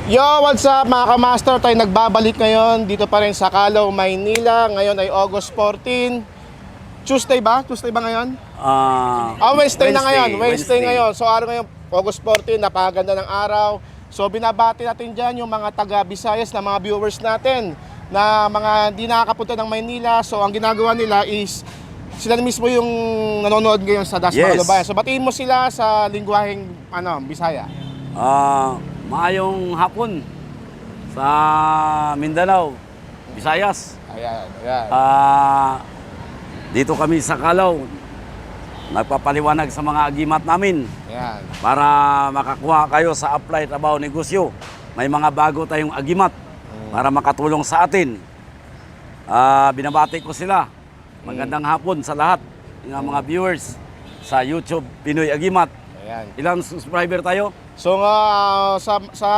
Yo, what's up mga kamaster? Tayo nagbabalik ngayon dito pa rin sa Calao, Maynila. Ngayon ay August 14. Tuesday ba? Tuesday ba ngayon? Wednesday na ngayon. Wednesday ngayon. So araw ngayon, August 14, napakaganda ng araw. So binabati natin dyan yung mga taga Visayas na mga viewers natin na mga hindi nakakapunta ng Maynila. So ang ginagawa nila is sila mismo yung nanonood ngayon sa Das Bayan. So batiin mo sila sa lingwaheng Bisaya. Maayong hapon sa Mindanao, Visayas. Ayan. Dito kami sa Calao, nagpapaliwanag sa mga agimat namin. Ayan. Para makakuha kayo sa apply trabaho negosyo. May mga bago tayong agimat para makatulong sa atin. Binabati ko sila. Magandang hapon sa lahat ng mga viewers sa YouTube Pinoy Agimat. Ayan. Ilang subscriber tayo? So sa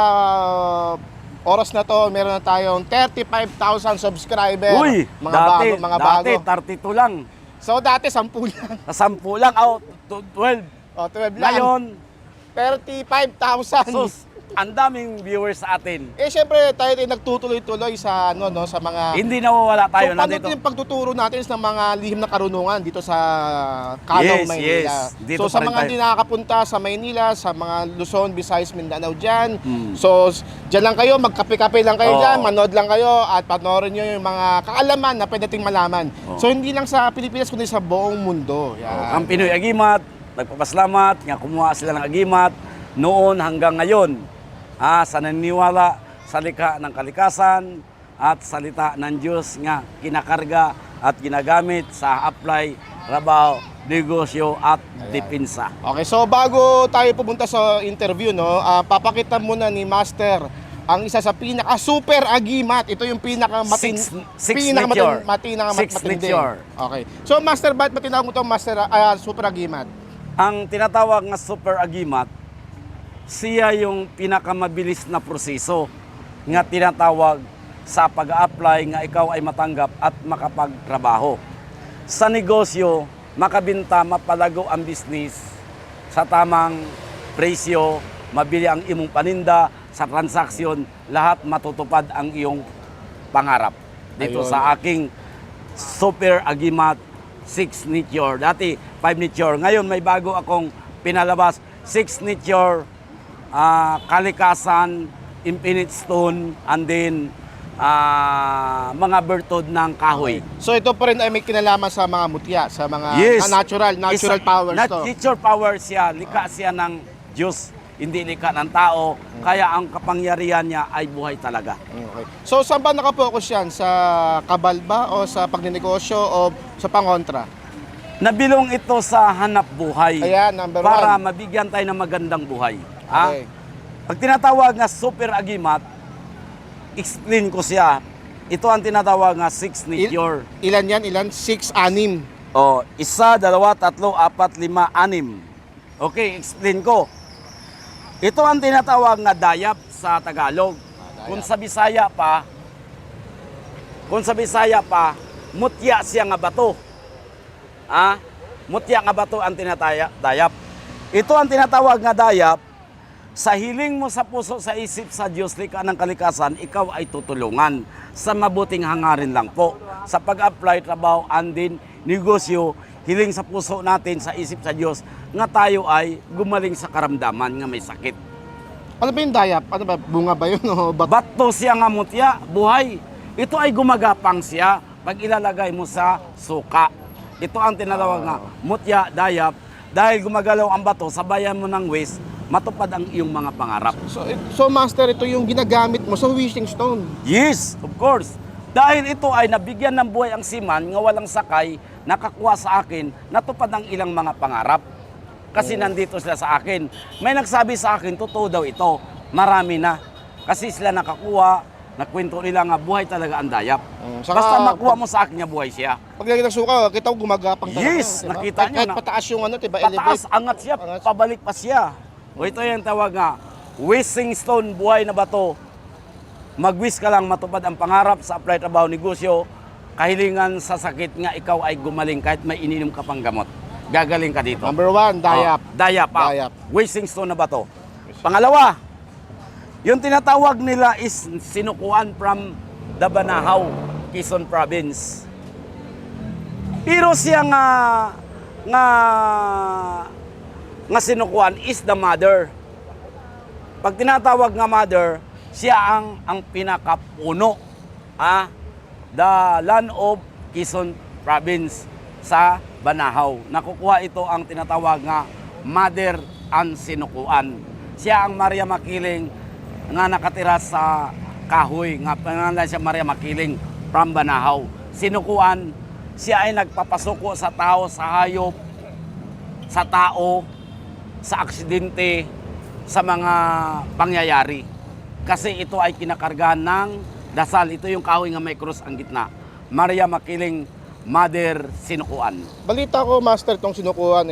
oras na to, meron na tayong 35,000 subscriber. Uy, mga dati bago. 32 lang. So dati 10 lang. Sa 10 lang, 12. O 12 lang. Ngayon, 35,000. sus, ang daming viewers sa atin. Siyempre tayo din nagtutuloy-tuloy sa sa mga Hindi nawawala tayo paano nandito. din yung pagtuturo natin ng mga lihim na karunungan dito sa Calao, Maynila. Yes. Dito So sa pa rin mga hindi nakakapunta sa Maynila, sa mga Luzon, Visayas, Mindanao dyan. Hmm. So dyan lang kayo, magkape-kape lang kayo Oo. dyan, manood lang kayo at panoorin nyo yung mga kaalaman na pwede nating malaman. Oo. So hindi lang sa Pilipinas kundi sa buong mundo. Yan. Ang Pinoy Agimat, nagpapasalamat nga kumuha sila ng agimat noon hanggang ngayon. Sa naniniwala sa likha ng kalikasan at salita ng Diyos nga kinakarga at ginagamit sa apply, trabaho, negosyo at depensa. Okay, so bago tayo pumunta sa interview, papakita muna ni Master ang isa sa super agimat. Ito yung Six matindi. nature. Okay. So Master, ba't tinawag mo itong Master super agimat? Ang tinatawag na super agimat, siya yung pinakamabilis na proseso nga tinatawag sa pag-apply nga ikaw ay matanggap at makapagtrabaho. Sa negosyo, makabinta, mapalago ang business sa tamang presyo, mabili ang imong paninda, sa transaksyon, lahat matutupad ang iyong pangarap. Dito Ayun. sa aking super agimat 6 nature. Dati 5 nature. Ngayon may bago akong pinalabas 6 nature, kalikasan, infinite stone, and then mga bertod ng kahoy. So ito pa rin ay may kinalaman sa mga mutya, sa mga natural powers to. Nature power siya, likha siya ng Diyos, hindi likha ng tao, kaya ang kapangyarihan niya ay buhay talaga. Okay. So saan ba nakapokus yan? Sa kabal ba o sa pagnenegosyo o sa pangontra? Nabilong ito sa hanap buhay. Ayan, number para 1. mabigyan tayo ng magandang buhay. Okay. Pag tinatawag nga super agimat, explain ko siya. Ito ang tinatawag nga 6 nature. Ilan yan? Ilan? 6, 6. O, 1, 2, 3, 4, 5, 6. Okay, explain ko. Ito ang tinatawag nga dayap sa Tagalog. Dayap. Kung sa Bisaya pa, mutya siya nga bato. Mutya nga bato ang dayap. Ito ang tinatawag nga dayap. Sa hiling mo sa puso, sa isip, sa Diyos, likha ng kalikasan, ikaw ay tutulungan sa mabuting hangarin lang po. Sa pag-apply, trabaho, andin, negosyo, hiling sa puso natin, sa isip, sa Diyos, nga tayo ay gumaling sa karamdaman nga may sakit. Ano ba yung dayap? Ano ba? Bunga ba yun? O Bato siya nga mutya, buhay. Ito ay gumagapang siya pag ilalagay mo sa suka. Ito ang tinatawag nga mutya, dayap. Dahil gumagalaw ang bato, sabayan mo ng waste, matupad ang iyong mga pangarap. So Master, ito yung ginagamit mo sa wishing stone. Yes, of course. Dahil ito ay nabigyan ng buhay ang siman nga walang sakay, nakakuha sa akin, natupad ang ilang mga pangarap. Kasi nandito sila sa akin. May nagsabi sa akin, totoo daw ito. Marami na. Kasi sila nakakuha, nakwento nila nga buhay talaga ang dayap. Basta makuha mo sa akin nga buhay siya. Pag lagyan ng suka, kita ko gumagapang talaga. Yes, diba? nakita nyo Kahit na. pataas yung diba? Pataas, Elevate. angat siya, Angat. pabalik pa siya. O ito yung tawag nga, wishing stone, buhay na bato. Mag-wish ka lang, matupad ang pangarap sa apply, trabaho, negosyo. Kahilingan sa sakit nga ikaw ay gumaling kahit may ininom ka pang gamot. Gagaling ka dito. Number 1, dayap. Dayap. Dayap. Wishing stone na bato. Pangalawa, Yung tinatawag nila is sinukuan from the Banahaw, Quezon Province. Pero siya nga sinukuan is the mother. Pag tinatawag nga mother, siya ang pinakapuno, the land of Quezon Province sa Banahaw. Nakukuha ito ang tinatawag nga mother ang sinukuan. Siya ang Maria Makiling nga nakatira sa Kahoy, nga pangalan siya Maria Makiling from Banahaw. Sinukuan, siya ay nagpapasuko sa tao, sa hayop, sa tao, sa aksidente, sa mga pangyayari. Kasi ito ay kinakargahan ng dasal. Ito yung kahoy nga may krus ang gitna. Maria Makiling, Mother Sinukuan. Balita ko, Master, itong sinukuan,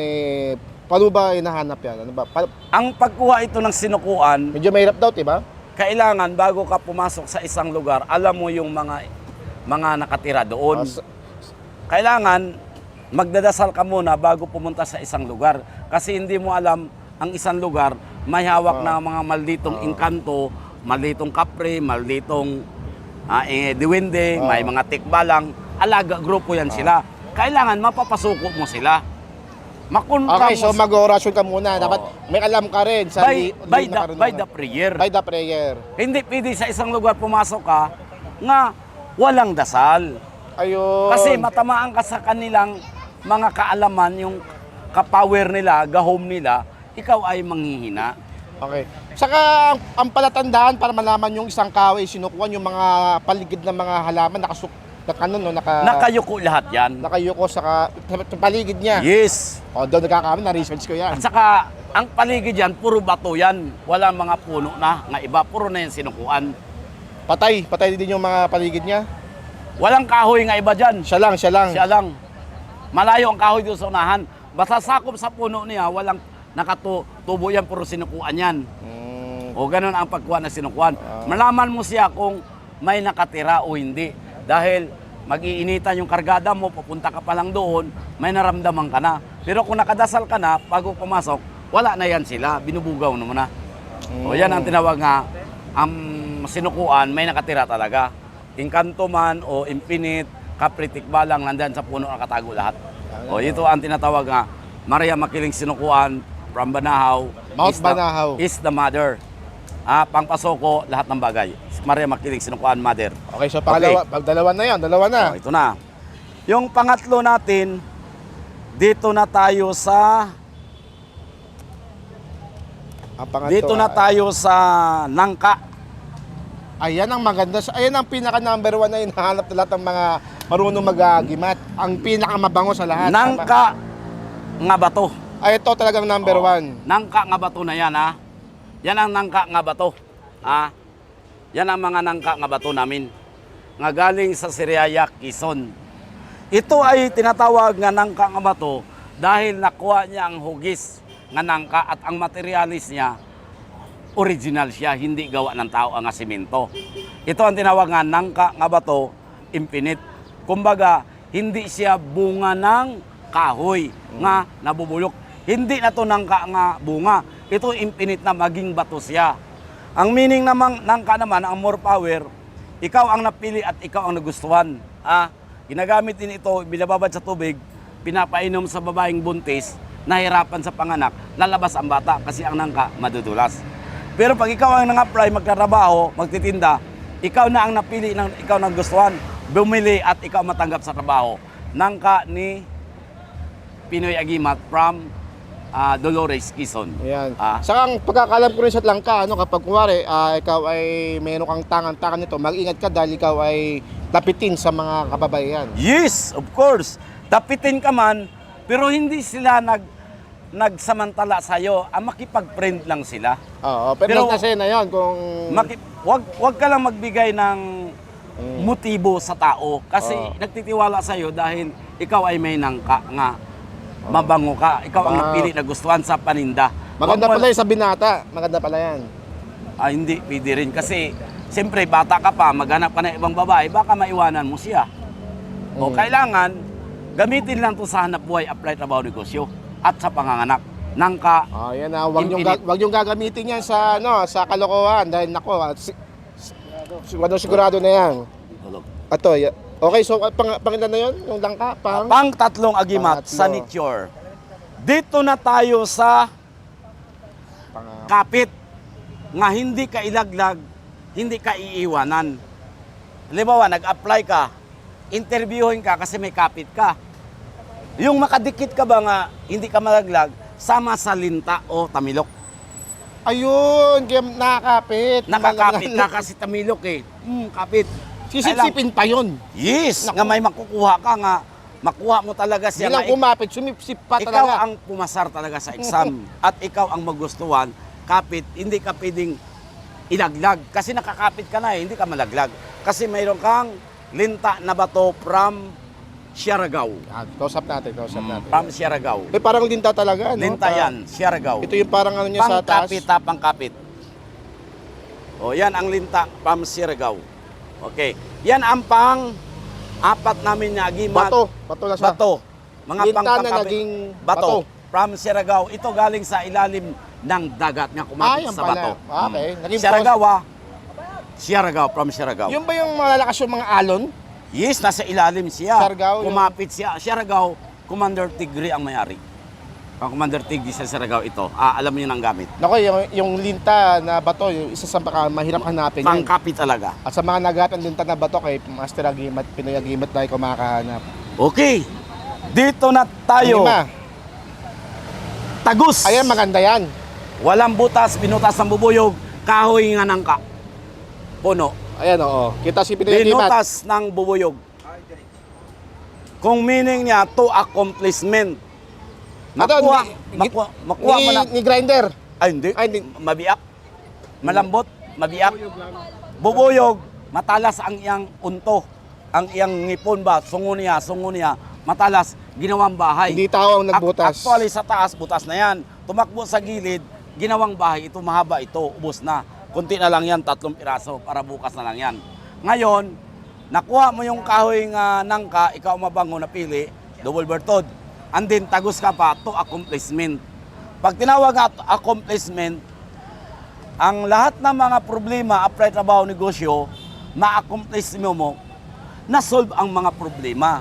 paano ba hinahanap yan? Ano ba? Ang pagkuha ito ng sinukuan, Medyo mahirap daw, diba? kailangan bago ka pumasok sa isang lugar, alam mo yung mga nakatira doon. Kailangan magdadasal ka muna bago pumunta sa isang lugar. Kasi hindi mo alam ang isang lugar, may hawak na mga malditong engkanto, malditong kapre, malditong diwende, may mga tikbalang, alaga, grupo yan sila. Kailangan mapapasuko mo sila. Okay, so mag-orasyon ka muna. Dapat may alam ka rin sa by the prayer. By the prayer. Hindi pwede sa isang lugar pumasok ka nga walang dasal. Ayun. Kasi matamaan ka sa kanilang mga kaalaman, yung kapower nila, gahom nila, ikaw ay manghihina. Okay. Saka ang palatandaan para malaman yung isang kahoy sinukuan, yung mga paligid ng mga halaman Nakayuko lahat yan. nakayuko sa paligid niya. Yes. O, doon nagkakami, na-research ko yan. At saka, ang paligid yan, puro bato yan. Walang mga puno na, nga iba, puro na yan sinukuan. Patay din yung mga paligid niya. Walang kahoy nga iba dyan. Siya lang. Malayo ang kahoy doon sa unahan. Basta sakop sa puno niya, walang nakatubo yan, puro sinukuan yan. O ganun ang pagkuha na sinukuan. Malaman mo siya kung may nakatira o hindi. Dahil mag-iinitan yung kargada mo, pupunta ka pa lang doon, may naramdaman ka na. Pero kung nakadasal ka na, bago pumasok, wala na yan sila, binubugaw mo na. O yan ang tinawag nga, ang sinukuan, may nakatira talaga. Engkanto man o infinite, kapritik balang, nandyan sa puno nakatago lahat. O ito ang tinatawag nga, Maria Makiling Sinukuan from Banahaw. Mount Banahaw. Is the mother. Pangpasoko, lahat ng bagay. Maria Makiling Sinukuan, mother. Okay, so dalawa na yan, dalawa na. Ito na. Yung pangatlo natin, dito na tayo sa dito na tayo sa Nangka. Ayan ang maganda. Ayan ang pinaka number 1 na hinahanap na lahat ng mga marunong mag-agimat. Ang pinaka mabango sa lahat. Nangka nga bato. Ay, ito talagang number 1. Nangka nga bato na yan, ha. Yan ang nangka nga bato. Yan ang mga nangka nga bato namin. Nga galing sa Siriaya, Quezon. Ito ay tinatawag nga nangka nga bato dahil nakuha niya ang hugis nga nangka at ang materialis niya, original siya, hindi gawa ng tao ang asimento. Ito ang tinawag nga nangka nga bato, infinite. Kumbaga, hindi siya bunga ng kahoy nga nabubulok. Hindi na to nangka nga bunga. Ito infinite na maging bato siya. Ang meaning namang nangka naman, ang more power, ikaw ang napili at ikaw ang nagustuhan. Ginagamit din ito, binababad sa tubig, pinapainom sa babaeng buntis, nahirapan sa panganak, lalabas ang bata kasi ang nangka madudulas. Pero pag ikaw ang nang-apply, magtatrabaho, magtitinda, ikaw na ang napili, ikaw ang nagustuhan, bumili at ikaw matanggap sa trabaho. Nangka ni Pinoy Agimat from Dolores, Quezon. Ayan. Saka ang pagkakalam ko rin sa Langka, kapag kuwari, ikaw ay mayroon kang tangan nito, mag-ingat ka dahil ikaw ay tapitin sa mga kababayan. Yes, of course. Tapitin ka man, pero hindi sila nagsamantala sa'yo. Makipag-friend lang sila. Oo, pero kasi na yun kung... Wag ka lang magbigay ng motibo sa tao kasi nagtitiwala sa'yo dahil ikaw ay may nangka nga. Mabango ka. Ikaw ang napili na gustuhan sa paninda. Maganda pala yung sa binata. Maganda pala yan. Hindi, pwede rin. Kasi, siyempre, bata ka pa, maghanap ka ng ibang babae, baka maiwanan mo siya. O kailangan, gamitin lang ito sa hanap buhay, apply, trabaho, negosyo, at sa panganganak nangka. Oh, yan na. Wag Infinite. wag yung gagamitin yan sa sa kalokohan dahil nako, sigurado na yan. Ato, okay, so pangilan na yun? Yung langka? Pang tatlong agimat Pangatlo. sa nature. Dito na tayo sa kapit nga hindi ka ilaglag, hindi ka iiwanan. Halimbawa, nag-apply ka, interviewin ka kasi may kapit ka. Yung makadikit ka ba nga hindi ka malaglag, sama sa linta o tamilok. Ayun, nakakapit. Nakakapit ka kasi tamilok eh. Kapit. Sisipsipin pa yun. Yes, nga may makukuha ka nga, makuha mo talaga siya. Hindi lang kumapit, sumipsip pa Ikaw talaga. ang pumasar talaga sa exam at ikaw ang magustuhan, kapit, hindi ka pwedeng ilaglag. Kasi nakakapit ka na hindi ka malaglag. Kasi mayroon kang linta na bato from Siargao. Kausap natin. From Siargao. Parang linta talaga, no? Linta yan, Siargao. Ito yung parang ano niya sa taas. Pangkapit pangkapit. O, yan ang linta from Siargao. Okay. Yan ang apat namin na agimat. Bato na siya. Bato. Mga Linta na pangkapit. naging Bato. bato. From Siargao. Ito galing sa ilalim ng dagat nga kumapit yan sa pala. bato. Okay. Naging Siargao, Siargao, from Siargao. Yung ba yung malalakas yung mga alon? Yes, nasa ilalim siya. Siargao, kumapit siya. Siargao, Commander Tigre ang may-ari. Ang Commander Tigre sa Siargao ito. Alam niyo nang gamit. Nako, yung linta na bato, yung isa sa mahirap hanapin yan. Pangkapit talaga. At sa mga nagat ng linta na bato, kay Master Agimat, Pinoy Agimat tayo kumakahanap. Okay. Dito na tayo. Lima. Tagus. Ayan, maganda yan. Walang butas, binutas ng bubuyog, kahoy nga nangka. Puno. Ayan, oo. Kita si Pinoy Agimat. Binutas ng bubuyog. Kung meaning niya, to accomplishment. Makuha mo na. Ni grinder. Ay, hindi. Ay, hindi. Mabiyak. Malambot. Mabiyak. Bubuyog. Matalas ang iyang unto. Ang iyang ngipon ba? Sungo niya. Matalas. Ginawang bahay. Hindi tao ang nagbutas. Actually, sa taas, butas na yan. Tumakbo sa gilid, ginawang bahay. Ito, mahaba ito. Ubos na. Kunti na lang yan, 3 piraso. Para bukas na lang yan. Ngayon, nakuha mo yung kahoy nga nangka, ikaw mabango na pili, double bertod. And then, tagus ka pa to accomplishment. Pag tinawag nga accomplishment, ang lahat ng mga problema, apply trabaho, negosyo, ma-accomplish mo, na-solve ang mga problema.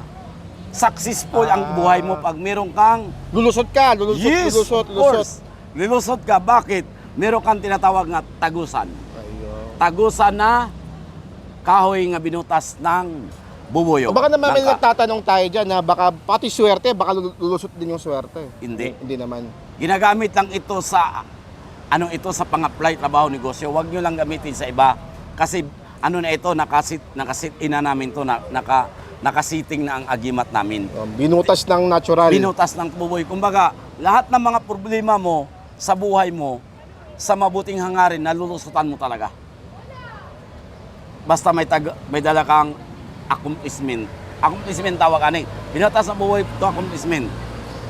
Successful ang buhay mo pag meron kang Lulusot ka. yes, Lulusot. of course. Lulusot ka. Bakit? Meron kang tinatawag nga tagusan. Ayun. Tagusan na kahoy nga binutas ng bubuyog. O baka naman may Nangka. nagtatanong tayo dyan na baka pati swerte, baka lulusot din yung swerte. Hindi. Hindi naman. Ginagamit lang ito sa sa pang-apply trabaho negosyo. Huwag nyo lang gamitin sa iba kasi na ito nakasit ina namin to nakasiting na ang agimat namin. Binutas ng natural. Binutas ng buboy. Kumbaga, lahat ng mga problema mo sa buhay mo sa mabuting hangarin nalulusutan mo talaga. Basta may dala kang accomplishment. Accomplishment tawag ani. Binutas ng buboy to accomplishment.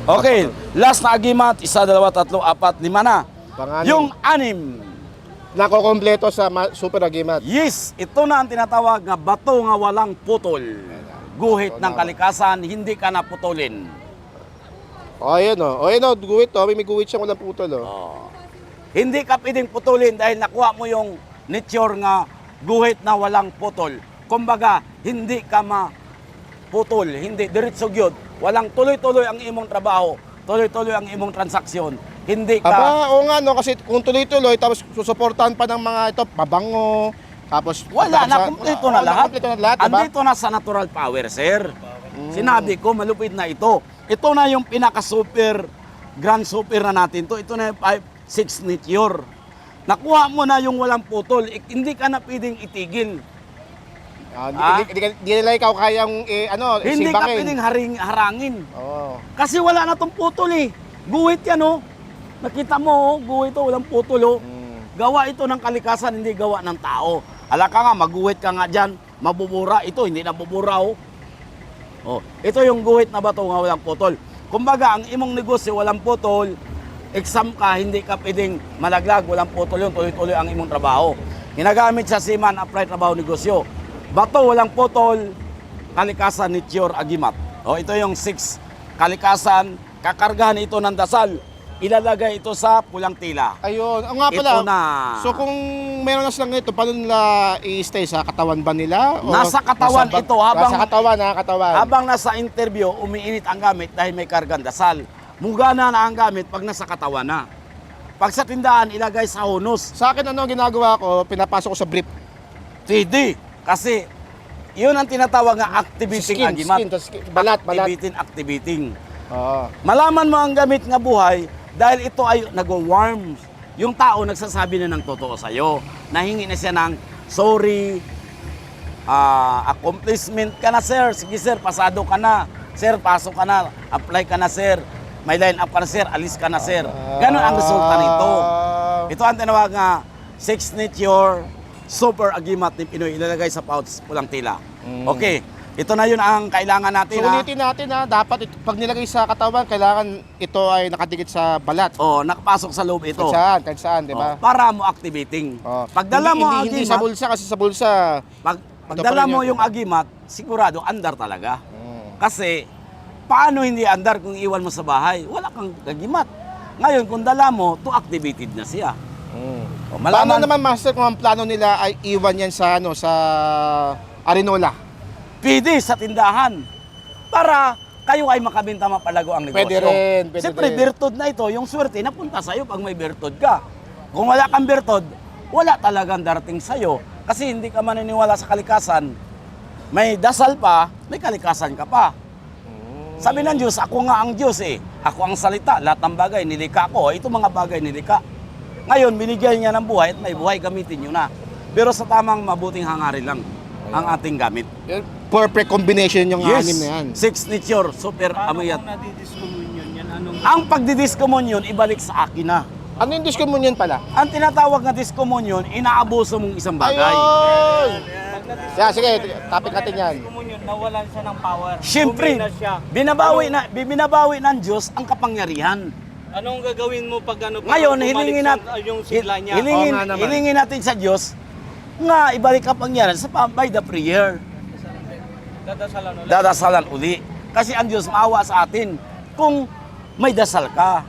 Okay, last na agimat, 1, 2, 3, 4, 5 na. Pang-anim. Yung 6. Nakokompleto sa Super Agimat. Yes, ito na ang tinatawag nga bato nga walang putol. Guhit ng kalikasan, hindi ka naputulin. Ayan o. Ayan o, guhit o. May guhit siyang walang putol o. Hindi ka pwedeng putulin dahil nakuha mo yung nature nga guhit na walang putol. Kumbaga, hindi ka maputol, hindi diretso gyud. Walang tuloy-tuloy ang imong trabaho, tuloy-tuloy ang imong transaksyon. Hindi ka Aba, oo nga no, kasi kung tuloy-tuloy, tapos susuportahan pa ng mga ito, pabango, tapos... wala na, kumpleto na lahat. Kumpleto na lahat, diba? Andito na sa natural power, sir. Sinabi ko, malupit na ito. Ito na yung pinaka-super, grand super na natin to. Ito na yung 5-6 nature. Nakuha mo na yung walang putol, hindi ka na pwedeng itigil. Hindi nila ikaw kayang, Hindi ka sibakin. pwedeng harangin. Oo. Kasi wala na tong putol eh. Guhit yan oh. Nakita mo oh, guhit ito, walang putol oh. Gawa ito ng kalikasan, hindi gawa ng tao. Ala ka nga, maguhit ka nga dyan, mabubura. Ito, hindi nabubura oh. Oh, ito yung guhit na bato nga walang putol. Kumbaga, ang imong negosyo walang putol, exam ka, hindi ka pwedeng malaglag, walang putol yun, tuloy-tuloy ang imong trabaho. Ginagamit sa Seaman Apply Trabaho Negosyo. Bato, walang putol, kalikasan, nature, agimat. O, ito yung 6 kalikasan, kakargahan ito ng dasal. ilalagay ito sa pulang tila. Ayun. Ang nga pala. Ito na. So kung meron na silang ito, paano nila i-stay? Sa katawan ba nila? O Nasa katawan ito, habang- Nasa katawan, katawan. Habang nasa interview, umiinit ang gamit dahil may kargang dasal. Mugana na ang gamit pag nasa katawan na. Pag sa tindahan, ilagay sa hunus. Sa akin, ano ang ginagawa ko? Pinapasok ko sa brief. Hindi. Kasi, yun ang tinatawag nga activating agimat. Balat. Activating. Oo. Malaman mo ang gamit nga buhay dahil ito ay nag-warm. Yung tao nagsasabi na ng totoo sa'yo. Nahingi na siya ng sorry, accomplishment ka na sir. Sige sir, pasado ka na. Sir, pasok ka na. Apply ka na sir. May line up ka na sir. Alis ka na sir. Ganon ang resulta nito. Ito ang tinawag nga 6 Nature Super Agimat ni Pinoy. Ilalagay sa pouch pulang tila. Okay. Ito na yun ang kailangan natin. So, ulitin natin dapat pag nilagay sa katawan, kailangan ito ay nakadikit sa balat. Nakapasok sa loob ito. Kahit saan, di ba? Para mo activating. Pagdala mo ang hindi agimat, sa bulsa, kasi sa bulsa. pagdala mo yung agimat, sigurado andar talaga. Kasi, paano hindi andar kung iwan mo sa bahay? Wala kang agimat. Ngayon, kung dala mo, to activated na siya. Paano naman, Master, kung ang plano nila ay iwan yan sa, sa Arinola? Pwede sa tindahan. Para kayo ay makabenta mapalago ang negosyo. Pwede rin. Siyempre, bertod na ito. Yung swerte, napunta sa'yo pag may bertod ka. Kung wala kang bertod, wala talagang darating sa'yo. Kasi hindi ka maniniwala sa kalikasan. May dasal pa, may kalikasan ka pa. Sabi ng Diyos, ako nga ang Diyos eh. Ako ang salita, lahat ng bagay, nilikha ko. Ito mga bagay, nilikha. Ngayon, binigyan niya ng buhay at may buhay, gamitin nyo na. Pero sa tamang mabuting hangarin lang ang ating gamit. Perfect combination yung anim na yan. 6 Nature, super amayat. Paano kung nadidiscommunion yan? Anong... Ang pagdidiskommunion, ibalik sa akin na. Ano yung discommunion pala? Ang tinatawag na diskommunion, inaabuso mong isang bagay. Ayun! Pag Yeah, sige, topic natin yan. nadidiscommunion, nawalan siya ng power. Siyempre, Bumina siya. binabawi ng Diyos ang kapangyarihan. Anong gagawin mo pag ano? Ngayon, bumalik hilingin sa- natin, yung sigla niya. hilingin, Oo nga naman. hilingin natin sa Diyos nga ibalik ang pangyarihan sa by the prayer. Dadasalan ulit. Dadasalan uli. Kasi ang Diyos maawa sa atin kung may dasal ka.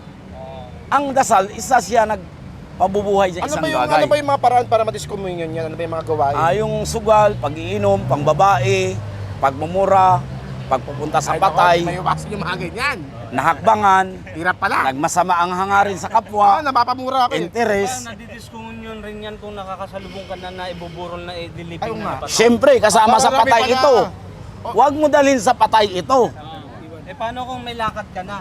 Ang dasal, isa siya nagpabubuhay sa isang bagay. Ano ba yung mga paraan para ma-discommunion yan? Ano ba yung mga gawain? Yung sugal, pag-iinom, pangbabae, pagmumura, pagpupunta sa patay, May iwasan yung mga ganyan. nahakbangan, Hirap pala. nagmasama ang hangarin sa kapwa, Napapamura ako eh. interes. Nadidiscommunion rin yan kung nakakasalubong ka na ibuburol na dilipin Ayun nga. na pato. Siyempre, kasama sa Marami patay pala. ito. Huwag mo dalhin sa patay ito. Paano kung may lakad ka na?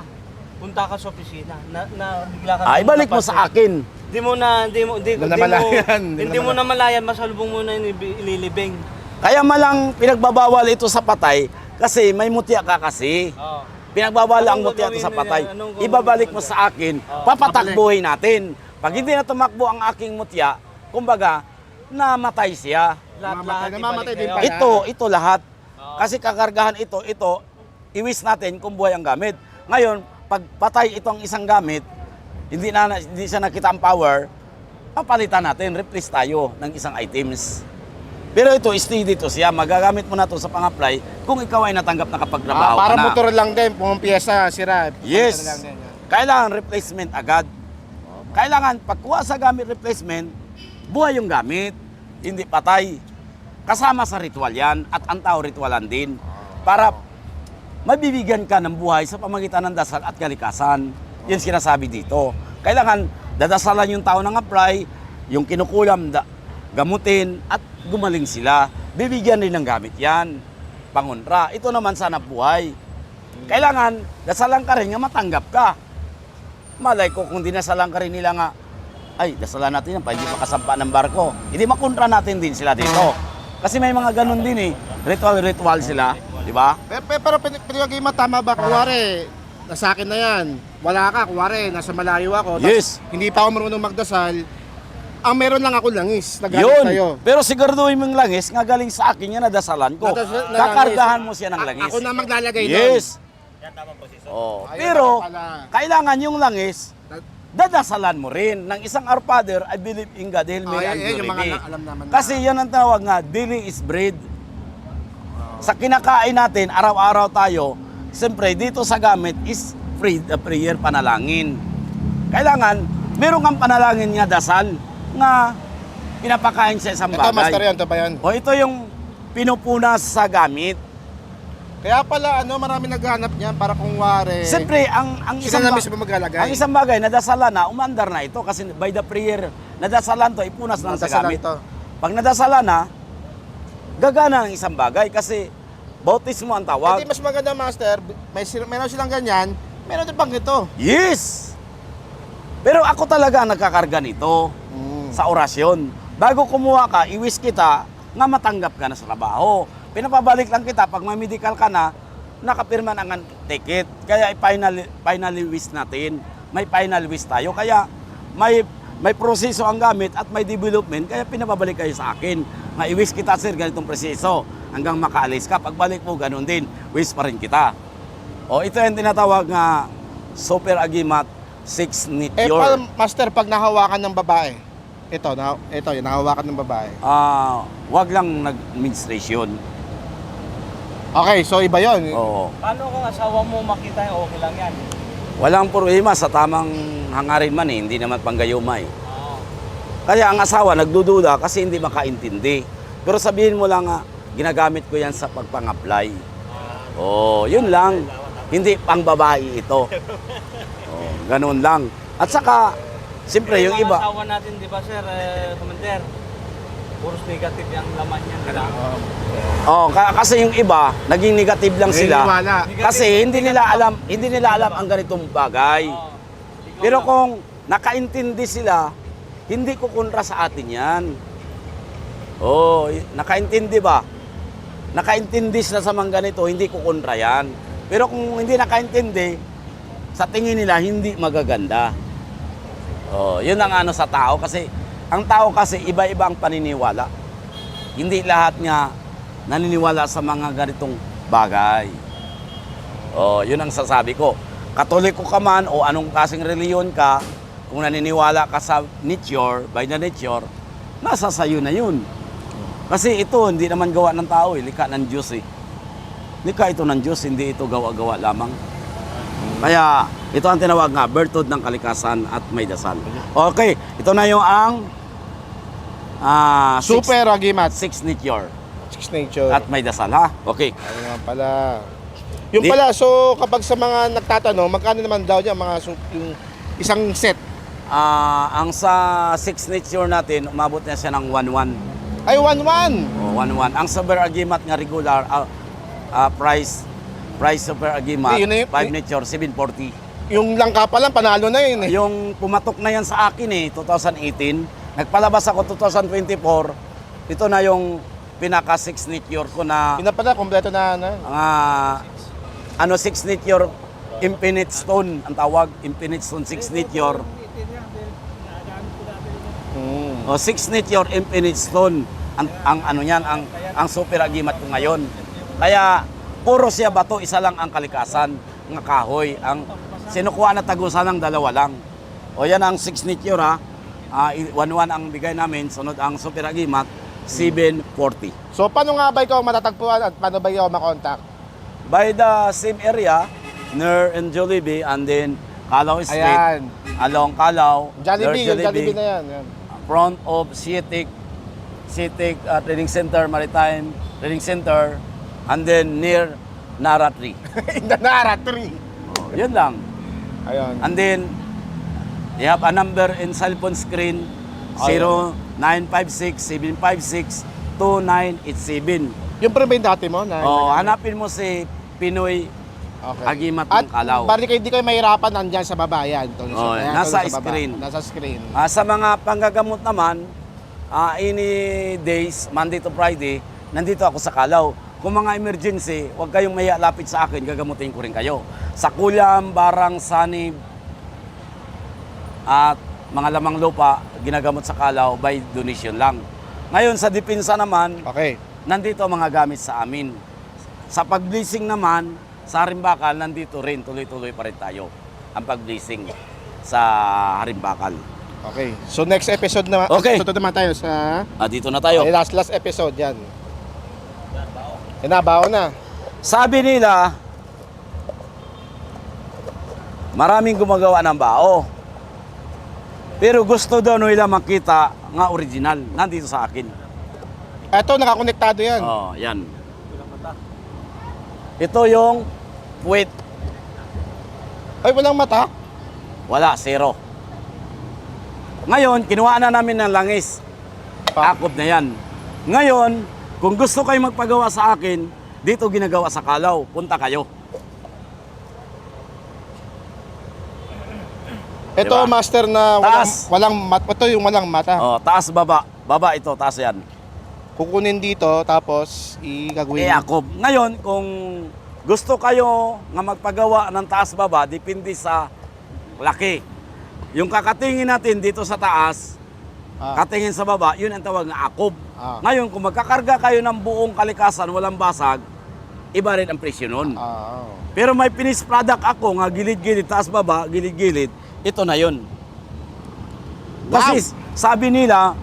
Punta ka sa opisina, na bigla ka Balik mo sa akin. Di mo na, di mo, di, Hindi na di mo, malayan, hindi mo na malayan, masalubong mo na ililibing. Kaya malang pinagbabawal ito sa patay kasi may mutya ka kasi. Oo. Pinagbabawal ang Anong mutya ito sa gagawin patay. nila? Anong gagawin Ibabalik mo nila? sa akin, papatakbuhin natin. Pag hindi na tumakbo ang aking mutya, kumbaga, namatay siya. Lahat-lahat Namamatay ibalik din kayo. pala. Ito lahat. Kasi kakargahan ito, iwis natin kung buhay ang gamit. Ngayon, pag patay itong isang gamit, hindi siya nakita ang power, papalitan natin, replace tayo ng isang items. Pero ito, steady to siya. Magagamit mo na to sa pang-apply kung ikaw ay natanggap na kapagtrabaho ka Para na. motor lang din, kung piyesa, sira. Yes. Lang din, yan. Kailangan replacement agad. Kailangan pagkuha sa gamit replacement, buhay yung gamit, hindi patay. Kasama sa ritual yan at ang tao ritualan din. Para mabibigyan ka ng buhay sa pamagitan ng dasal at kalikasan. Yun sinasabi dito. Kailangan dadasalan yung tao ng apply, yung kinukulam, gamutin at gumaling sila. Bibigyan rin ng gamit yan. Pangunra. Ito naman sana buhay. Kailangan dasalan ka rin nga matanggap ka. Malay ko kung dinasalan ka rin nila nga, ay, dasalan natin yan pa, hindi pa kasampa ng barko. Hindi makontra natin din sila dito. Kasi may mga ganun din eh. Ritual sila. Di ba? Pero pinagay mo, tama ba? Kuwari, nasa akin na yan. Wala ka, kuwari, nasa malayo ako. Tapos Yes. Hindi pa ako marunong magdasal. Ang meron lang ako langis. Nagalit Yun. sa'yo. Pero siguraduhin mong langis, nga galing sa akin yan, nadasalan ko. Na Kakargahan langis. mo siya ng langis. Ako na maglalagay doon. Yes. Oh. Ayun Pero, pala. kailangan yung langis, dadasalan mo rin. Ng isang Our Father, I believe in God, Hail Mary, and yung mga Glory. alam naman. Kasi yan ang tawag nga, daily is bread. Sa kinakain natin, araw-araw tayo, siyempre dito sa gamit is prayer, panalangin. kailangan meron kang panalangin nga dasal nga pinapakain sa isang Ito, master, bagay. yan. Ito ba yan? O ito yung pinupunas sa gamit. Kaya pala, marami naghanap niyan para kung wari. Siyempre, ang Sila na mismo maglalagay. ang isang bagay, nadasalan na, umandar na ito kasi by the prayer, nadasalan to, ipunas lang sa Nadasalan gamit. to. Pag nadasalan na, gagana ang isang bagay kasi bautismo ang tawag. Hindi mas maganda, master. Meron silang ganyan, meron din pang ito. Yes! Pero ako talaga ang nagkakarga nito sa orasyon. Bago kumuha ka, iwis kita nga matanggap ka na sa trabaho. Pinapabalik lang kita pag may medical ka na, nakapirma na ang ticket. Kaya finally wish natin. May final wish tayo. Kaya may proseso ang gamit at may development. Kaya pinapabalik kayo sa akin. Maiwish kita, sir, ganitong proseso. Hanggang makaalis ka. Pagbalik mo, ganun din. Wish pa rin kita. O, ito yung tinatawag nga super agimat 6 Nityor. Master, pag nahawakan ng babae, ito, yung nahawakan ng babae. Wag lang nag-menstruation. Okay, so iba yun. Oo. Paano kung asawa mo makita yung okay lang yan? Walang problema sa tamang hangarin man eh, hindi naman panggayumay. Oo. Kaya ang asawa nagdududa kasi hindi makaintindi. Pero sabihin mo lang nga, ginagamit ko yan sa pagpang-apply. Yun lang. Hindi pang babae ito. Ganun lang. At saka, siyempre yung iba. Asawa natin, di ba, sir, Commander? Puros negative yung laman yan. Kasi yung iba, naging negative lang sila. Naniniwala. Kasi hindi nila alam ang ganitong bagay. Pero kung nakaintindi sila, hindi ko kontra sa atin yan. Nakaintindi ba? Nakaintindi sila sa mga ganito, hindi ko kontra yan. Pero kung hindi nakaintindi, sa tingin nila hindi magaganda. Yun ang ano sa tao kasi ang tao kasi iba-iba ang paniniwala. Hindi lahat nga naniniwala sa mga ganitong bagay. Yun ang sasabi ko. Katoliko ka man o anong kasing reliyon ka, kung naniniwala ka sa nature, by the nature, nasa sayo na yun. Kasi ito, hindi naman gawa ng tao likha ng Diyos eh. Likha ito ng Diyos, hindi ito gawa-gawa lamang. Kaya, ito ang tinawag nga, bertod ng kalikasan at may dasal. Okay, ito na yung ang Super agimat. 6 Nityor 6 nature. at may dasal, ha? Okay. Ayun nga pala. Yung pala, so kapag sa mga nagtatanong, magkano naman daw yung yung isang set? Ang sa 6 Nityor natin, umabot na siya ng 1-1. Ay, 1-1. 1-1. Ang super agimat nga regular, price super agimat, Yun na 5 Nityor, 740. Yung langka pa lang, panalo na yun eh. Yung pumatok na yan sa akin 2018, nagpalabas ako 2024, ito na yung pinaka 6 Nityor ko na Yun na pala, kompleto na. 6 Nityor Infinite Stone ang tawag, Infinite Stone 6 Nityor. 6 Nityor Infinite Stone ang ano niyan, ang super agimat ko ngayon. Kaya puro siya bato, isa lang ang kalikasan, ng kahoy. Ang sinukuha na tagusan ng dalawa lang. Yan ang 6 Nityor ha. 1-1 ang bigay namin, sunod ang super agimat 740. So, paano nga ba ikaw matatagpuan at paano ba ikaw makontak? By the same area, near in Jollibee and then Calao Street, Ayan. along Calao, Jollibee, near yung Jollibee na yan. front of Cietic Training Center, Maritime Training Center, and then near Nara Tree. In the Nara Tree. Yun lang. Ayun. And then, you have a number in cellphone screen, 0956-756-2987. Yung pa rin ba yung dati mo? Hanapin mo si Pinoy Okay. Agimat At ng Calao. bali kayo, di kayo mahirapan nandyan sa baba. Yan. Ayan, nasa sa baba. screen. Nasa screen. Sa mga panggagamot naman, any days, Monday to Friday, nandito ako sa Calao. Kung mga emergency, huwag kayong maya lapit sa akin, gagamutin ko rin kayo. Sa Kulam, Barang, Sanib, at mga lamang lupa, ginagamot sa Calao by donation lang. Ngayon, sa Depensa naman, Okay. nandito ang mga gamit sa amin. Sa pag-blessing naman, sa Harimbakal, nandito rin, tuloy-tuloy pa rin tayo ang pag-blessing sa Harimbakal. Okay. So next episode na, Okay. Ito naman tayo sa Dito na tayo. last episode yan. Inabaw na. Sabi nila, maraming gumagawa ng bao. Pero gusto daw nila makita nga original, nandito sa akin. Eto, nakakonektado yan. Oh, yan. Ito yung puwit. Ay, walang mata. Wala, zero. Ngayon, kinuha na namin ng langis. Akop na yan. Ngayon, kung gusto kayo magpagawa sa akin, dito ginagawa sa Kalaw. Punta kayo. Ito, Diba? master, na walang, Taas. walang mata. Ito yung walang mata. Oh, taas, baba. Baba ito, taas yan. Kukunin dito, tapos igagawin. Akop. Ngayon, kung gusto kayo nga magpagawa ng taas-baba, depende sa laki. Yung kakatingin natin dito sa taas, katingin sa baba, yun ang tawag na akob. Ngayon, kung magkakarga kayo ng buong kalikasan, walang basag, iba rin ang presyo nun. Pero may finished product ako nga gilid-gilid, taas-baba, gilid-gilid, ito na yun. Kasi sabi nila,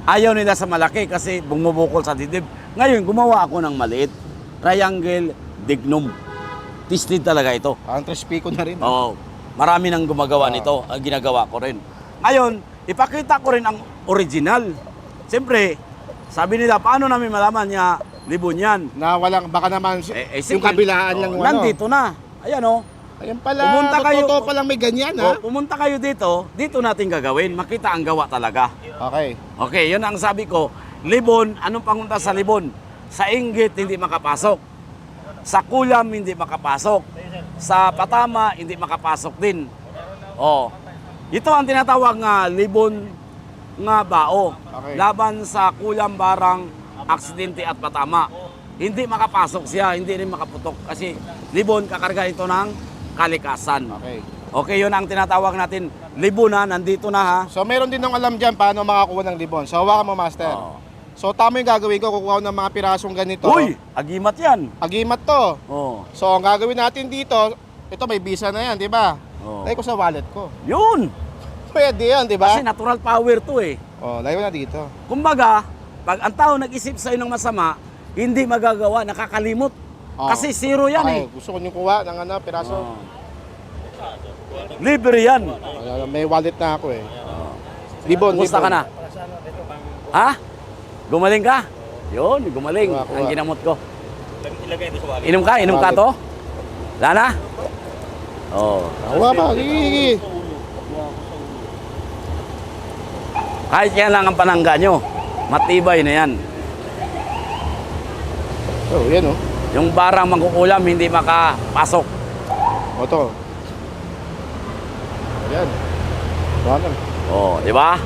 ayaw nila sa malaki kasi bumubukol sa dibdib. Ngayon, gumawa ako ng maliit. Triangle Dignum. Tested talaga ito. Ang Trespico na rin. Oo. Marami nang gumagawa nito. Ang ginagawa ko rin. Ngayon, ipakita ko rin ang original. Siyempre, sabi nila, paano namin malaman niya libon yan? Na walang, baka naman, yung siyempre, kabilaan lang. nandito na. Ayan o. Ayan pala, Pumunta kayo- totoo palang may ganyan, ha? Pumunta kayo dito natin gagawin. Makita ang gawa talaga. Okay. Okay, yun ang sabi ko. Libon, anong pangunta sa libon? Sa inggit, hindi makapasok. Sa kulam, hindi makapasok. Sa patama, hindi makapasok din. Oh. Ito ang tinatawag nga libon nga bao. Okay. Laban sa kulam, barang, aksidente at patama. Hindi makapasok siya, hindi rin makaputok. Kasi libon, kakarga ito ng kalikasan. Okay. Okay, yun ang tinatawag natin. Libon na, nandito na ha. So, meron din ng alam dyan paano makakuha ng libon. So, hawakan mo, master. Oo. So, tama yung gagawin ko. Kukuha ko ng mga pirasong ganito. Uy, agimat yan. Agimat to. Oh. So, ang gagawin natin dito, ito may visa na yan, di ba? Oh. Lagay ko sa wallet ko. Yun. Pwede yan, di ba? Kasi natural power to eh. Oh, lagay ko na dito. Kumbaga, pag ang tao nag-isip sa'yo ng masama, hindi magagawa, nakakalimot. Oh. Kasi zero yan Okay, eh. gusto ko yung kuha ng piraso. Oh. Libre yan. May wallet na ako eh. Libon, Kumusta libon. ka na? Ha? Gumaling ka? Yun, gumaling. Kuha, kuha. Ang ginamot ko. Inom ka? Inom ka to? Lana? Oh. Hawa pa, gigi. Kahit yan lang ang panangga nyo, matibay na yan. Oh, yan oh. Yung barang mangkukulam, hindi makapasok. O to. Yan. Bakit? Oh, di ba?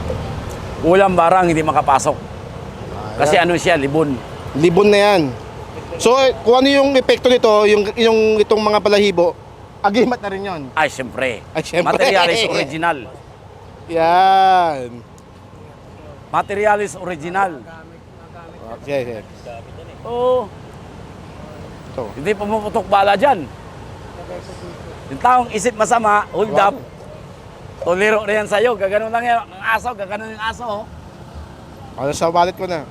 Kulam barang, hindi makapasok. Kasi ano siya, libon. Libon na yan. So, kung ano yung epekto nito, yung itong mga balahibo, agimat na rin yon. Ay, siyempre. Ay, siyempre. Materialis original. Yan. Materialis original. Okay, okay. Oo. Ito. Hindi pumuputok bala dyan. Yung taong isip masama, hold up. Tolero na yan sa'yo. Gaganon lang yan. Ang aso, gaganon yung aso. Oh. Ano sa wallet ko na.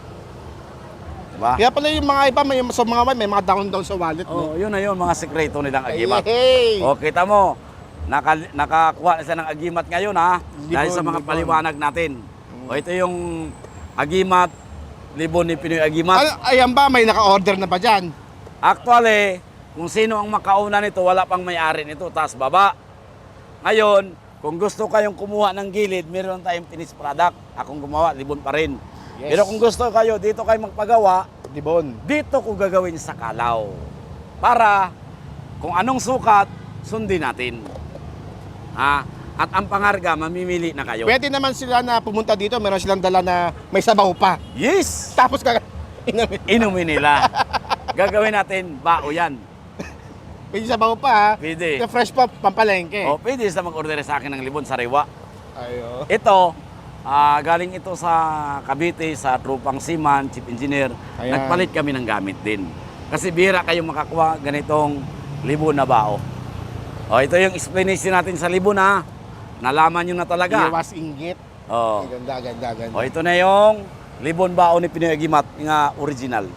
Diba? Kaya pala yung mga iba, may mga down sa wallet. Oh, No? yun na yun, mga sekreto nilang agimat. Hey! O, kita mo, nakakuha na siya ng agimat ngayon ha. Dahil sa mga libon. paliwanag natin. O, ito yung agimat, libon ni Pinoy Agimat. Ayan ba, may naka-order na ba dyan? Actually, kung sino ang makauna nito, wala pang may-ari nito, taas baba. Ngayon, kung gusto kayong kumuha ng gilid, meron tayong finished product. Akong gumawa, libon pa rin. Yes. Pero kung gusto kayo, dito kayo magpagawa, Libon. dito ko gagawin sa Kalaw. Para kung anong sukat, sundin natin. Ha? At ang pangarga, mamimili na kayo. Pwede naman sila na pumunta dito, meron silang dala na may sabaw pa. Yes! Tapos inamin. Inumin nila. Gagawin natin, bao yan. Pwede sabaw pa ha. Pwede. Yung fresh pa, pampalengke. O, pwede sa mag-order sa akin ng libon sa Rewa. Ayo. Ito, galing ito sa Cavite, sa Trupang Seaman, Chief Engineer. Ayan. Nagpalit kami ng gamit din. Kasi bihira kayong makakuha ganitong libon na bao. O, ito yung explanation natin sa libon ha. Nalaman nyo na talaga. Iwas inggit. O, Ay, ganda, ganda, ganda. o, ito na yung libon bao ni Pinoy Agimat nga original.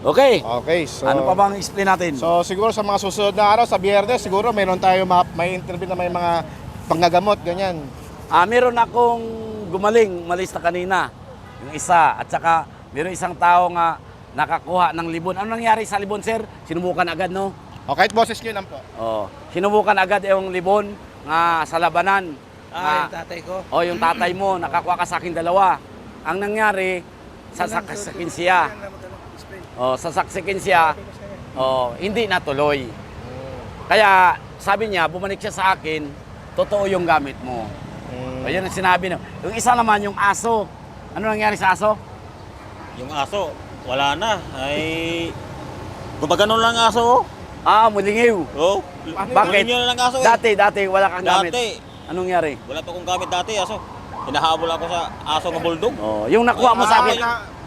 Okay. Okay, so... Ano pa bang explain natin? So, siguro sa mga susunod na araw, sa Biyernes, siguro meron tayo may interview na may mga panggagamot, ganyan. Meron akong gumaling, umalis na kanina. Yung isa. At saka, meron isang tao nga nakakuha ng libon. Ano nangyari sa libon, sir? Sinubukan agad, no? O, kahit boses nyo lang po. Oh, sinubukan agad yung libon nga sa labanan. Yung tatay ko. O, yung tatay mo, nakakuha ka sa akin dalawa. Ang nangyari, sasaksakin siya. O, sasaksakin siya. O, hindi natuloy. Kaya, sabi niya, bumalik siya sa akin, totoo yung gamit mo. O, yun ang sinabi niya. Yung isa naman, yung aso. Ano nangyari sa aso? Yung aso, wala na. Ay, gumagano lang ang aso, oh. Mulingiw. Oh, Bakit? yun lang ang aso, eh. Dati, wala kang gamit. Dati, Anong nangyari? wala pa akong gamit dati, aso. Hinahabol ako sa aso ng bulldog. Oh, yung nakuha mo sa akin,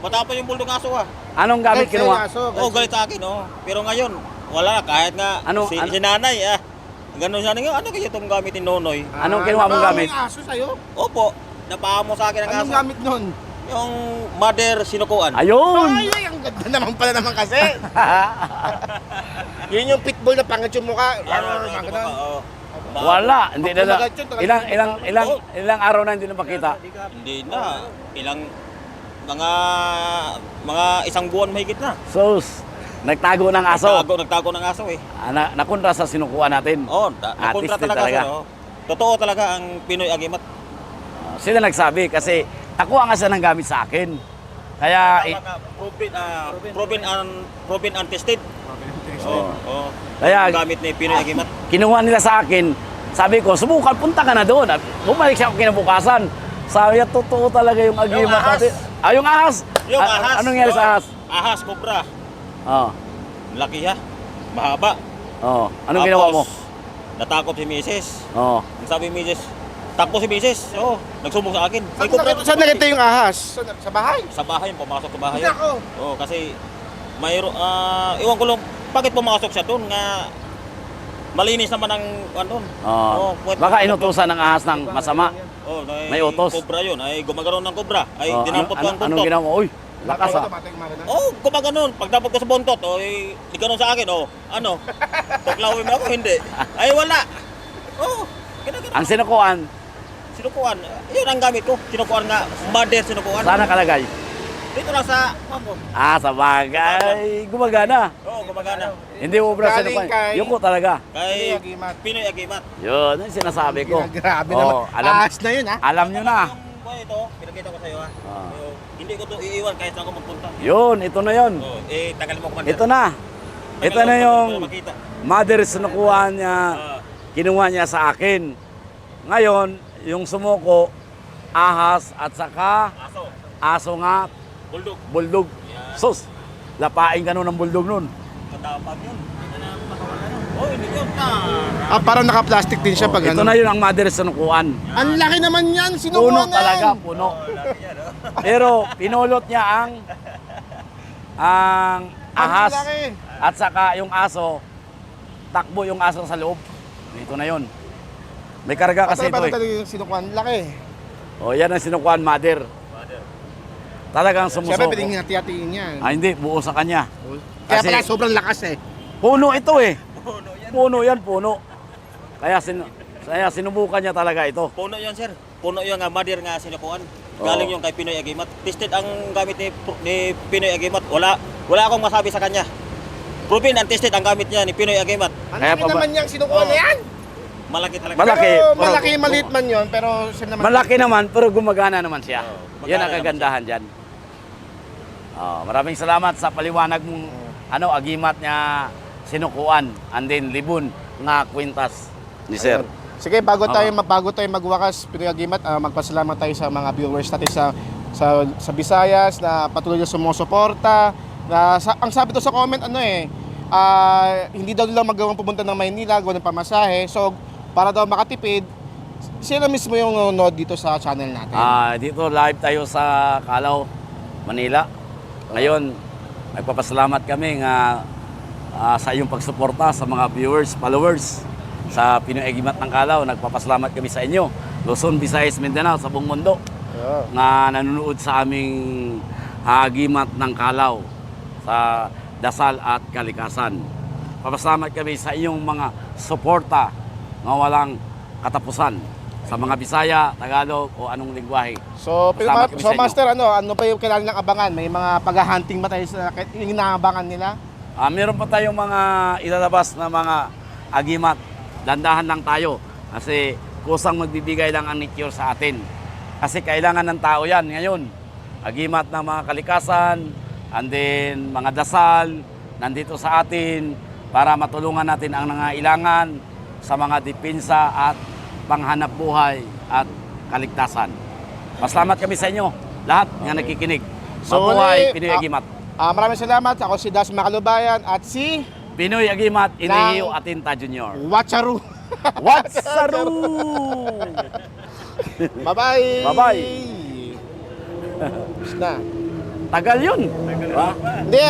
Matapos yung bulldog aso, ah. anong gamit kinuha? Oh, galit sa akin, oh. Pero ngayon, wala. Kahit nga si nanay, ah. Ganun siya nga, ano kaya itong gamit ni Nonoy? Anong kinuha mong gamit? Yung aso sa'yo? Opo, napaamo sa akin ang Anong aso. gamit nun? Yung mother sinukuan. Ayun! Ay, ang ganda naman pala naman kasi. Yun yung pitbull na pangit yung mukha. Mga ganun. Oo. Wala, hindi na. Pag kumagat yun, Ilang araw na hindi na makita. Hindi na. Ilang mga isang buwan mahigit na. Sus, nagtago ng aso. Nagtago ng aso, eh. Nakontra sa sinukuha natin. Oo, nakontra Artist talaga, talaga. sir. Oh. Totoo talaga ang Pinoy Agimat. Sila nagsabi kasi nakuha nga siya ng gamit sa akin. Kaya, Proven and tested. Oo. Kaya, Ang gamit ni Pinoy Agimat. kinuha nila sa akin. Sabi ko, subukan, punta ka na doon. At bumalik siya kinabukasan. Sabi niya, totoo talaga yung agimat Yung ahas. natin. Yung ahas? Yung ahas. Anong nangyari sa ahas? Ahas, kobra. Oh. Laki ha. Mahaba. Oh. Anong ginawa mo? Natakot si Mrs. Oh. Ang sabi ni Mrs. Takbo si Mrs. Oo. Nagsubok sa akin. May Saan nakita yung ahas? Sa bahay? Sa bahay, pumasok sa bahay. Hindi ako. Oo, kasi iwan ko lang, bakit pumasok siya doon nga malinis naman ang ano. Oh. Baka inutusan ng ahas ng masama. Oh, May utos. Kobra yun, ay gumagano'n ng kobra. Ay Oh, dinampot ko ang anong buntot. ginawa mo? Uy, lakas ah. Oh, gumagano'n. Pag dampot ko sa buntot, oh, di gano'n sa akin, oh. Ano? Tuklawin mo ako, hindi. Ay, wala. Oh, ginagano. Ang sinukuan, Sinukuan. Yun ang gamit ko. Sinukuan nga. Mother sinukuan. saan nakalagay? Dito lang sa mangko. Sa bagay. Gumagana. Oo, gumagana. Hindi mo bro Galing sinukuan. kay- Yuko talaga. Kay Pinoy Agimat. Pinoy Agimat. Yun, yung sinasabi ko. Grabe Oh, naman. Ahas na yun, ha? Alam nyo na. Yung boy ito, pinakita ko sa iyo ha. Ah. Hindi ko to iiwan kahit saan ko magpunta. Yun, ito na yun. Oh, tagal mo kumander. Ito na. Ito na yung makita. mother sinukuha niya, Ah, kinuha niya sa akin. Ngayon, yung sumuko, ahas at saka aso, aso nga, bulldog. bulldog. Sus, lapain ka nun ng bulldog nun. Katapag yun. Oh, hindi yun. Parang naka-plastic din siya pag Ito ano. na yun ang mother sinukuan. Ang laki naman yan, Puno sinukuan na talaga, yan. puno. Pero pinulot niya ang ahas Ang laki. at saka yung aso, takbo yung aso sa loob. Ito na yun. May karga kasi ito Talaga eh. yung sinukuan, laki. O yan ang sinukuan mother. Talagang Siyempre, sumusuko. pwedeng hati-hatiin yan. Hindi, buo sa kanya. Kaya Kasi- pala sobrang lakas eh. Puno ito eh. Puno yan, puno. Kaya, sinubukan niya talaga ito. Puno yun, sir. Puno yun nga, mother nga sinukuan. Oo. Galing yung kay Pinoy Agimat. Tested ang gamit ni Pinoy Agimat. Wala akong masabi sa kanya. Proven and tested ang gamit niya ni Pinoy Agimat. Ang Kaya laki pa ba- naman niyang sinukuan na yan. Malaki talaga. Malaki. Pero Pero- malaki, maliit man yun, pero siya naman. Malaki naman, pero gumagana naman siya. Oo, Yan ang gumagana kagandahan dyan. Maraming salamat sa paliwanag mong agimat niya sinukuan and then libon nga kwintas ni sir. Sige, bago tayo magwakas, Pinoy Agimat, magpasalamat tayo sa mga viewers natin sa Visayas na patuloy na sumusuporta. Ang sabi to sa comment, hindi daw nila magawang pumunta ng Maynila, gawa ng pamasahe. So, para daw makatipid, sila mismo yung nanonood dito sa channel natin. Dito live tayo sa Calao, Manila. Ngayon, nagpapasalamat kami nga sa iyong pagsuporta sa mga viewers, followers sa Pinoy Agimat ng Calao. Nagpapasalamat kami sa inyo, Luzon, Visayas, Mindanao, sa buong mundo na nanonood sa aming Agimat ng Calao sa dasal at kalikasan. Papasalamat kami sa iyong mga suporta na walang katapusan. sa mga Bisaya, Tagalog o anong lingwahe. So, Kasama kami sa inyo. Master, ano pa yung kailangan ng abangan? May mga pag-hunting ba tayo sa inaabangan nila? Meron pa tayong mga ilalabas na mga agimat. Dandahan lang tayo kasi kusang magbibigay lang ang nature sa atin. Kasi kailangan ng tao yan ngayon. Agimat ng mga kalikasan, and then mga dasal, nandito sa atin para matulungan natin ang nangailangan sa mga depensa at panghanap buhay at kaligtasan. Pasalamat kami sa inyo, lahat nga nakikinig. Mabuhay, Pinoy Agimat. Maraming salamat. Ako si Das Macalubayan at si Pinoy Agimat, Inihiyo Atinta Junior. Watcharu. Watsaru! Bye-bye! Bye-bye! Tapos na. Tagal yun. Hindi